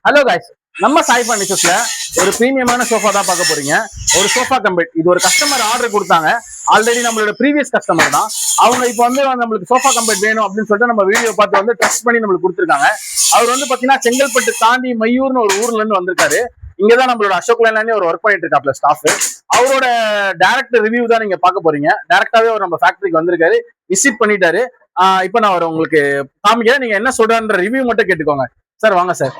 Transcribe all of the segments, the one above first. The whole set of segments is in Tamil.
ஹலோ गाइस, நம்ம சாய் ஃபர்னிச்சர்ஸ்ல ஒரு பிரீமியமான சோஃபா தான் பார்க்க போறீங்க. ஒரு சோஃபா கம்பெட். இது ஒரு கஸ்டமர் ஆர்டர் கொடுத்தாங்க. ஆல்ரெடி நம்மளோட ப்ரீவியஸ் கஸ்டமர் தான். அவங்க இப்போ வந்து நம்மளுக்கு சோஃபா கம்பெட் வேணும் அப்படின்னு சொல்லிட்டு நம்ம வீடியோ பார்த்து வந்து ட்ரஸ்ட் பண்ணி நம்மளுக்கு கொடுத்துருக்காங்க. அவர் வந்து பாத்தீங்கன்னா செங்கல்பட்டு தாண்டி மையூர்னு ஒரு ஊர்ல இருந்து வந்திருக்காரு. இங்கதான் நம்மளோட அசோக் லேண்ட்லயே ஒரு ஒர்க் பண்ணிட்டு இருக்காப்ல ஸ்டாஃப். அவரோட டைரக்ட் ரிவ்யூ தான் நீங்க பார்க்க போறீங்க. டைரக்டாவே அவர் நம்ம ஃபேக்டரிக்கு வந்திருக்காரு, விசிட் பண்ணிட்டாரு. இப்போ நான் அவர் உங்களுக்கு காமிக்கிறேன். நீங்க என்ன சொல்றான்ற ரிவ்யூ மட்டும் கேட்டுக்கோங்க. சார் வாங்க சார்.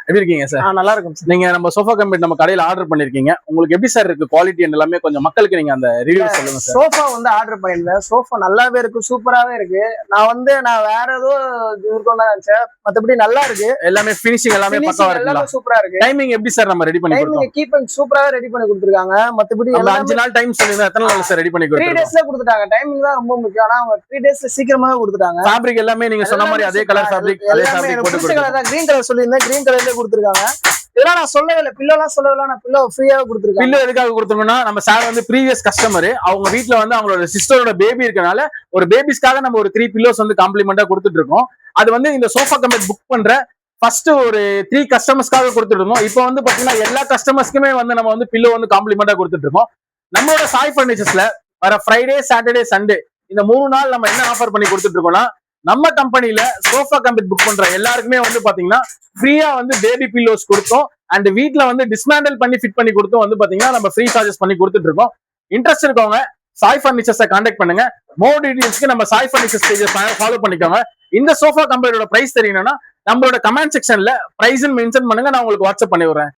எப்படி இருக்கீங்க சார்? நல்லா இருக்கும் சார். நீங்க நம்ம சோஃபா கம்பெனி நம்ம கடையில ஆர்டர் பண்ணிருக்கீங்க. உங்களுக்கு எப்படி சார் இருக்கு குவாலிட்டி எல்லாமே? கொஞ்சம் மக்களுக்கு நீங்க அந்த ரிவ்யூ சொல்லுங்க சார். சோஃபா வந்து ஆர்டர் பண்ணிருந்தேன். சோஃபா நல்லாவே இருக்கு, சூப்பராவே இருக்கு. நான் வேற ஏதோ இருக்கும் தான் நினைச்சேன். மத்தபடி நல்லா இருக்கு. எல்லாமே ஃபினிஷிங் எல்லாமே பக்காவா இருக்கு, சூப்பரா இருக்கு. டைமிங் எப்படி சார் நம்ம ரெடி பண்ணி கொடுத்தோம்? டைமிங் கீப்பிங் சூப்பராவே ரெடி பண்ணி கொடுத்திருக்காங்க. மத்தபடி 5 நாள் டைம் சொல்லுங்க. எத்தனை நாள் சார் ரெடி பண்ணி 3 டேஸ்ல கொடுத்துட்டாங்க. டைமிங் தான் ரொம்ப முக்கியம். ஆனா அவங்க 3 டேஸ்ல சீக்கிரமாவே கொடுத்துட்டாங்க. ஃபேப்ரிக் எல்லாமே நீங்க சொன்ன மாதிரி அதே கலர் ஃபேப்ரிக், அதே ஃபேப்ரிக் போட்டு கொடுத்தாங்க. கிரீன் கலர் சொல்லிருந்தேன், கிரீன் கலர்லயே கொடுத்திருக்காங்க. இதெல்லாம் நான் சொல்லவே இல்லை, பில்லோலாம் சொல்லவே இல்லை. நான் பில்லோ ஃப்ரீயாவே கொடுத்துருக்கேன். பில்லோ எதுக்காக கொடுத்துருக்கோம்னா, நம்ம சார் வந்து ப்ரீவியஸ் கஸ்டமர். அவங்க வீட்டுல வந்து அவங்களோட சிஸ்டரோட பேபி இருக்கனால ஒரு பேபிஸ்க்காக நம்ம ஒரு 3 பில்லோஸ் வந்து காம்ப்ளிமெண்டா கொடுத்துட்டு இருக்கோம். அது வந்து இந்த சோஃபா கம்பெட் புக் பண்ற ஃபர்ஸ்ட் ஒரு 3 கஸ்டமர்ஸ்க்காக கொடுத்துட்டு இருந்தோம். இப்போ வந்து பாத்தீங்கன்னா எல்லா கஸ்டமர்ஸ்க்குமே வந்து நம்ம வந்து பில்லோ வந்து காம்ப்ளிமெண்டா கொடுத்துட்டு இருக்கோம். நம்மளோட சாய் ஃபர்னிச்சர்ஸ்ல வர ஃப்ரைடே, சாட்டர்டே, சண்டே இந்த 3 நாள் நம்ம என்ன ஆஃபர் பண்ணி கொடுத்துட்டு இருக்கோம்னா, நம்ம கம்பெனில சோஃபா கம்பெட் புக் பண்ற எல்லாருக்குமே வந்து பாத்தீங்கன்னா ஃப்ரீயா வந்து பேபி பில்லோஸ் கொடுத்தோம். அண்ட் வீட்ல வந்து டிஸ்மேண்டில் பண்ணி ஃபிட் பண்ணி கொடுத்தோம். வந்து பாத்தீங்கன்னா நம்ம ஃப்ரீ சார்ஜஸ் பண்ணி கொடுத்துட்டு இருக்கோம். இன்ட்ரெஸ்ட் இருக்கவங்க சாய் ஃபர்னிச்சர்ஸை கான்டாக்ட் பண்ணுங்க. மோர் டீடைல்ஸ்க்கு நம்ம சாய் ஃபர்னிச்சர்ஸ் பேஜை ஃபாலோ பண்ணிக்கோங்க. இந்த சோஃபா கம்பெனியோட பிரைஸ் தெரியணும்னா நம்மளோட கமெண்ட் செக்ஷன்ல பிரைஸ் மென்ஷன் பண்ணுங்க, நான் உங்களுக்கு வாட்ஸ்அப் பண்ணி விடுறேன்.